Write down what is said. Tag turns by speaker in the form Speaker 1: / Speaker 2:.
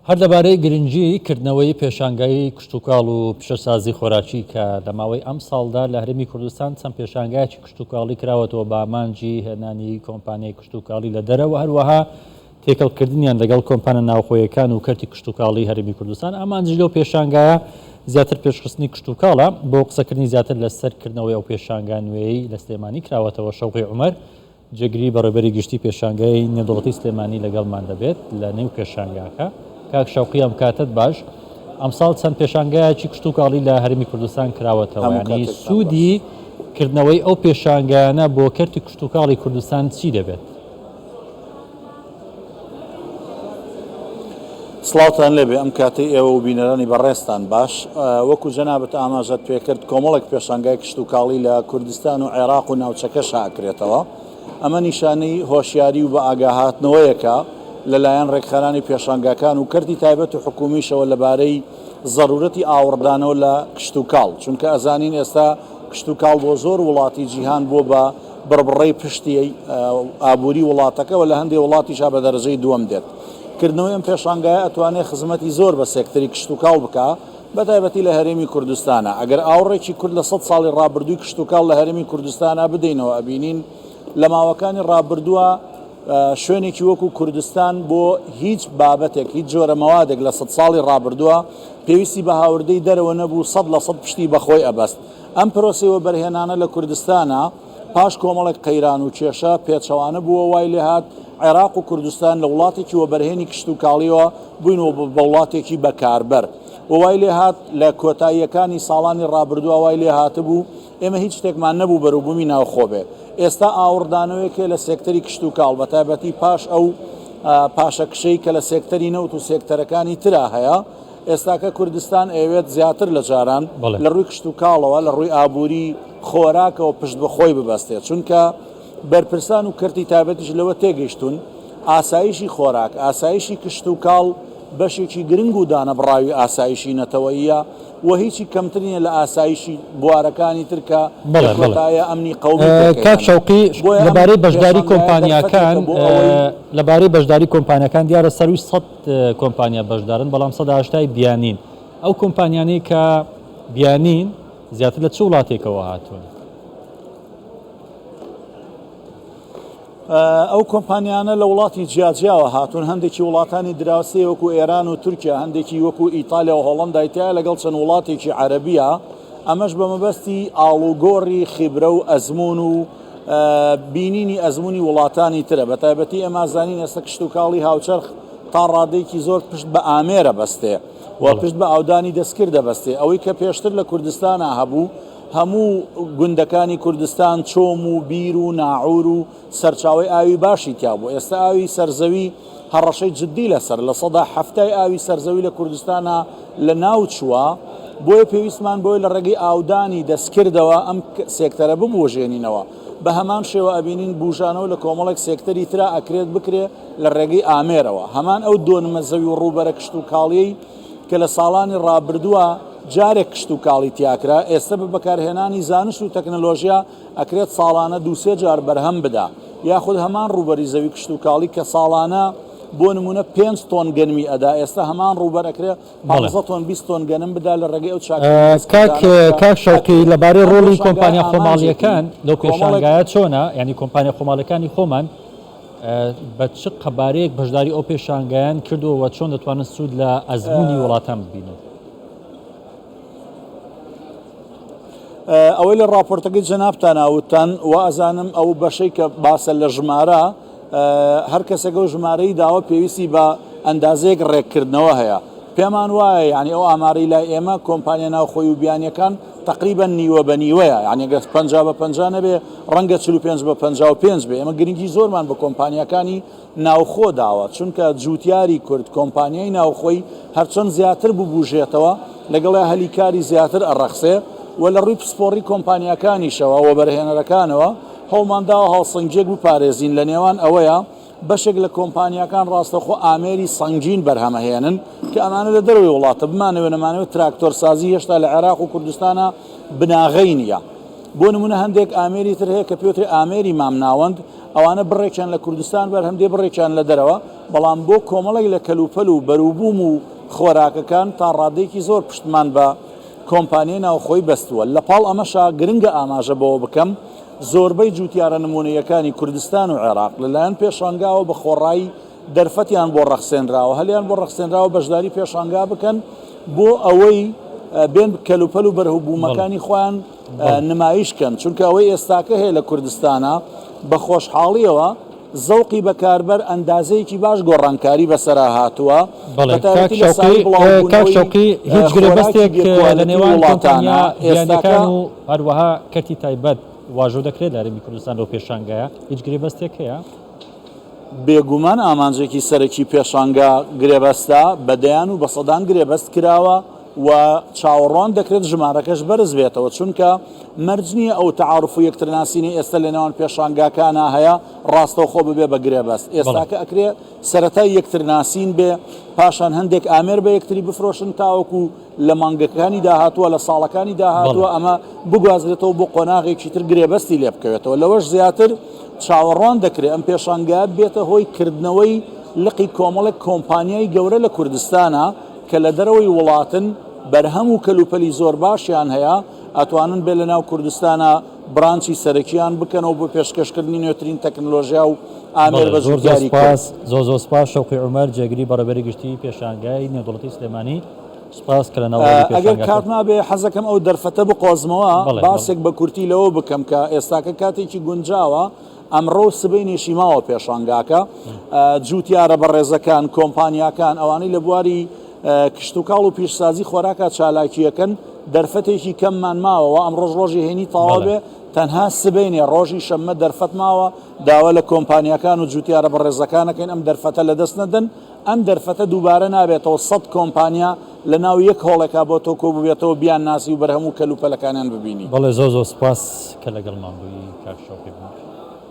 Speaker 1: هەر لەبارەی گرنگی کردنەوەی پێشانگای کشتتوکاڵ و پیشەسازی خۆراکی کە لە ماوەی ئەم ساڵدا لە هەرێمی کوردستان چەند پێشانگایکی کشتتوکاڵی کراوەتەوە بە ئامانجی هێنانی کۆمپانیای کشتتوکاڵی لە دەرەوە هەروەها تێکەڵکردنیان لەگەڵ کۆمپانە ناوخۆیەکان و کەرتی کشتتوکاڵی هەرێمی کوردستان ئامانجی لەو پێشانگایە زیاتر پێشخستنی کشتتوکاڵە بۆ قسەکردنی زیاتر لەسەرکردنەوەی ئەو پێشانگا نوێی لە سلێمانی کراوەتەوە شەوقی عومەر جێگری بەڕێبەری گشتی پێشانگای نێودەوڵەتی سلێمانی لەگەڵمان دەبێت لە نێو پێشانگاکە کاک شەوقی ئەم کاتت باش ئەمساڵ چەند پێشانگایکی کشتتوکاڵی لە هەرێمی کوردستان کراوەتەوە ینی سوودی کردنەوەی ئەو پێشانگایانە بۆ کەرتی کشتتوکاڵی کوردستان چی دەبێت؟
Speaker 2: سڵاوتان لێبێ ئەم کاتی ئێوە و بینەرانی بەڕێستان باش وەکو جەنابەت ئاماژەت پێکرد کۆمەڵێک پێشانگای کشتتوکاڵی لە کوردستان و عێراق و ناوچەکەش ئاکرێتەوە ئەمە نیشانەی هۆشیاری و بە ئاگاهاتنەوەیەکە لەلایەن ڕێکخەرانی پێشانگاکان و کردی تایبەت و حکومیشەوە لەبارەی ضرورەتی ئاوردانەوە لە کشتتوکاڵ چونکە ئەزانین ئێستا کشتتوکاڵ بۆ زۆر وڵاتی جیهان بۆ بە بڕبڕەی پشتی ئابووری وڵاتەکەەوە لە هەندێک وڵاتیشا بە دەرەجەی دووەم دێت کردنەوەی ئەم پێشانگایە ئەتوانێت خزمەتی زۆر بە سێکتەری کشتتوکاڵ بکە بەتایبەتی لە هەرێمی کوردستانە ئەگەر ئاوڕێکی کورد لە 100 ساڵی ڕابردووی کشتتوکاڵ لە هەرێمی کوردستانە بدەینەوە ئەبینین لە ماوەکانی ڕابردووە شوێنێکی وەکو کوردستان بۆ هیچ بابەتێک هیچ جۆرە مەوادێک لە 100 ساڵی ڕابردووە پێویستی بە هاوردەی دەرەوە نەبوو 100% پشتی بەخۆی ئەبەست ئەم پرۆسەوە بەرهێنانە لە کوردستانە پاش کۆمەڵێک قەیران و کێشە پێچەوانە بووە وای لێ هات عێراق و کوردستان لە وڵاتێکی وە بەرهێنی کشتتوکاڵیەوە بووینەوە بە وڵاتێکی بەکاربەر وای لێ هات لە کۆتاییەکانی ساڵانی ڕابردووە وای لێ هاتبوو ئێمە هیچ شتێکمان نەبوو بەروبوومی ناوخۆبێ ئێستا ئاوردانەوەیەکێ لە سێکتەری کشتتوکاڵ بەتایبەتی پاش ئەو پاشەکشەی کە لە سێکتەری نەوت و سێکتەرەکانی ترا هەیە ئێستاکە کوردستان ئەوێت زیاتر لە جاران لە ڕووی کشتتوکاڵەوە لە ڕووی ئابووری خۆراکەوە پشت بەخۆی ببەستێت چونکە بەرپرسان و کردی تایبەتیش لەوە تێگەیشتون ئاسایشی خۆراک ئاسایشی کشتتوکاڵ بەشێکی گرنگ و دانەبڕاوی ئاسایشی نەتەوەیە و هیچی کەمترینە لە ئاسایشی بوارەکانی ترکە کۆتایە ئەمنی قەومی
Speaker 1: کاک شەوقی لەبارەی بەشداری کۆمپانیاکان لەبارەی بەشداری کۆمپانیەکان دیارە سەروی 100 کۆمپانیا بەشدارن بەڵام 180 بیانین ئەو کۆمپانیانەی کە بیانین زیاتر لە چ وڵاتێکەوە هاتوون؟
Speaker 2: ئەو کۆمپانیانە لە وڵاتی جیاجیاوە هاتوون هەندێکی وڵاتانی دراوسی وەکو ئێران و تورکیا هەندێکی وەکو ئیتالیا و هۆڵەندایتیا لەگەڵ چەند وڵاتێکی عەرەبیە ئەمەش بە مەبەستی ئاڵوگۆڕی خیبرە و ئەزمون و بینینی ئەزمموی وڵاتانی ترە بەتایبەتی ئێمە زانین ئێستا کشتتوکاڵی هاوچەرخ تا ڕادێکی زۆر پشت بە ئامێرە بەستێ و پشت بە ئاودانی دەستکرد دەبەستێ ئەوەی کە پێشتر لە کوردستانە هەبوو هەموو گوندەکانی کوردستان چۆم و بیر و ناعور و سەرچاوی ئاوی باشی تیا بوو ئێستا ئاوی سەرزەوی هەڕەشەی جددی لەسەر لە سەدا هەفتای ئاوی سەرزەوی لە کوردستانە لە ناو چووە بۆیە پێویستمان بۆی لە ڕێگەی ئاودانی دەستکردەوە ئەم سێکتەرە ببوژێنینەوە بە هەمان شێوە ئەبینین بوژانەوە لە کۆمەڵێک سێکتەری ترا ئەکرێت بکرێ لە ڕێگەی ئامێرەوە هەمان ئەو دۆنمە زەوی و ڕووبەرە کشتتوکاڵی کە لە ساڵانی ڕابردووە جارێک کشتتوکاڵی تیاکرا ئێستا بە بەکارهێنانی زانست و تەکنەلۆژیا ئەکرێت ساڵانە 2-3 جار بەرهەم بدا یاخود هەمان ڕووبەری زەوی کشتتوکاڵی کە ساڵانە بۆ نمونە 5 تۆن گەنمی ئەدا ئێستا هەمان ڕووبەر ئەکرێت 15 تۆن 20 تۆن گەنم بدا لە ڕێگەی ئەو
Speaker 1: کاک شەوقی لەبارەی ڕۆڵی کۆمپانیا خۆماڵیەکان لەو پێشانگایە چۆنە ینی کۆمپانیا خۆماڵەکانی خۆمان بە چ قەبارەیەک بەشداری ئەو پێشانگایان کردووە چۆن دەتوانن سوود لە ئەزمموی وڵاتان ببینن؟
Speaker 2: ئەوەی لە راپۆرتەکەی جەنابتان ئاوتان و ئەزانم ئەو بەشەی کە باسە لە ژمارە هەر کەسێک ئەو ژمارەی داوە پێویستی بە ئەندازەیەک ڕێککردنەوە هەیە پێمان وایە یعنی ئەو ئامارەی لای ئێمە کۆمپانیا ناوخۆی و بیانیەکان تقریبا نیوە بە نیوەیە یعنی 50 بە 50 نەبێ ڕەنگە 45 بە 55 بێ ئێمە گرنگی زۆرمان بە کۆمپانیەکانی ناوخۆ داوە چونکە جوتیاری کورد کۆمپانیای ناوخۆی هەرچەند زیاتر ببوژێتەوە لەگەڵ هەلیکاری زیاتر ئەڕەخسێ و لە ڕووی پسپۆڕی کۆمپانیەکانیشەوە و بەرهێنەرەکانەوە هەوڵمانداوە هەڵسەنگێک بپارێزین لە نێوان ئەوەیە بەشێک لە کۆمپانیەکان ڕاستەخۆ ئامێری سەنگین بەرهەمەهێنن کە ئەمانە لە دەروی وڵاتە بمانەوە نەمانەوە تراکتۆرسازی هێشتا لە عێراق و کوردستانە بناغەی نییە بۆ نمونە هەندێک ئامێری تر هەیە کە پێوتری ئامێری مامناوەند ئەوانە بڕێکیان لە کوردستان بەر هەندێ بڕێکیان لە دەرەوە بەڵام بۆ کۆمەڵێک لە کەلوپەل و بەروبووم و خۆراکەکان تا ڕادێکی زۆر پشتمان بە کۆمپانیای ناوخۆی بەستووە لە پاڵ ئەمەشا گرنگە ئاماژە بەوە بکەم زۆربەی جوتیارە نمونەیەکانی کوردستان و عێراق لەلایەن پێشانگاوە بە خۆڕایی دەرفەتیان بۆ ڕەخسێنراوە هەلیان بۆ ڕەخسێنراوە بەشداری پێشانگا بکەن بۆ ئەوەی بێن کەلوپەل و بەرهەبوومەکانی خۆیان نمایشکەن چونکە ئەوەی ئێستاکە هەیە لە کوردستانە بە خۆشحاڵیەوە زەوقی بەکاربەر ئەندازەیەکی باش گۆڕانکاری بەسەرا هاتووە
Speaker 1: کاکشەوقی هیچ گرێبەستێک لە نێوان کۆمپانیا هێندەکان و هەروەها کەرتی تایبەت واژۆ دەکرێت لە هەرێمی کوردستان لەو پێشانگایە هیچ گرێبەستێک هەیە
Speaker 2: بێگومان ئامانجێکی سەرەکی پێشانگا گرێبەستە بەدەیان و بەسەدان گرێبەست کراوە و چاوەڕوان دەکرێت ژمارەکەش بەرز بێتەوە چونکە مەرج نییە ئەو تەعاڕف و یەکترناسینی ئێستا لە نێوان پێشانگاکانە هەیە ڕاستەوخۆ ببێ بە گرێبەست ئێستاکە ئەکرێ سەرەتای یەکترناسین بێ پاشان هەندێک ئامێر بە یەکتری بفرۆشن تاوەکو لە مانگەکانی داهاتووە لە ساڵەکانی داهاتووە ئەمە بگوازرێتەوە بۆ قۆناغێکی تر گرێبەستی لێ بکەوێتەوە لەوەش زیاتر چاوەڕوان دەکرێت ئەم پێشانگا بێتە هۆی کردنەوەی لقی کۆمەڵێک کۆمپانیای گەورە لە کوردستانە کە لە دەرەوەی وڵاتن بەرهەم و کەلوپەلی زۆر باشیان هەیە ئەتوانن بێ لە ناو کوردستانە برانچی سەرەکیان بکەنەوە بۆ پێشکەشکردنی نوێترین تەکنۆلۆژیا و ئامێر بەزۆرگاری
Speaker 1: زۆر سپاس شەوقی عومەر جێگری بەڕێبەری گشتی پێشانگای نێودەوڵەتی سلێمانی سپاس کە لەناو
Speaker 2: ئەگەر کات نابێ حەزەکەم ئەو دەرفەتە بقۆزمەوە باسێک بە کورتی لەوە بکەم کە ئێستاکە کاتێکی گونجاوە ئەمڕۆ سبەینێشی ماوە پێشانگاکە جوتیارە بەڕێزەکان کۆمپانیاکان ئەوانەی لە بواری کشتتوکاڵ و پیشسازی خۆراکە چالاکیەکەن دەرفەتێکی کەممان ماوەوە ئەم ڕۆژ ڕۆژی هێنی تەواو بێ تەنها سبەینێ ڕۆژی شەممە دەرفەت ماوە داوا لە کۆمپانیەکان و جوتیارە بەڕێزەکانەکەین ئەم دەرفەتە لە دەست نەدەن ئەم دەرفەتە دووبارە نابێتەوە 100 کۆمپانیا لە ناو یەک هۆڵێکا بۆ تۆ کۆ ببێتەوە بیان ناسی و بەرهەموو کەلوپەلەکانیان ببینی
Speaker 1: بەڵێ زۆر سپاس کە لەگەڵمان بووی کاک شەوقی بوو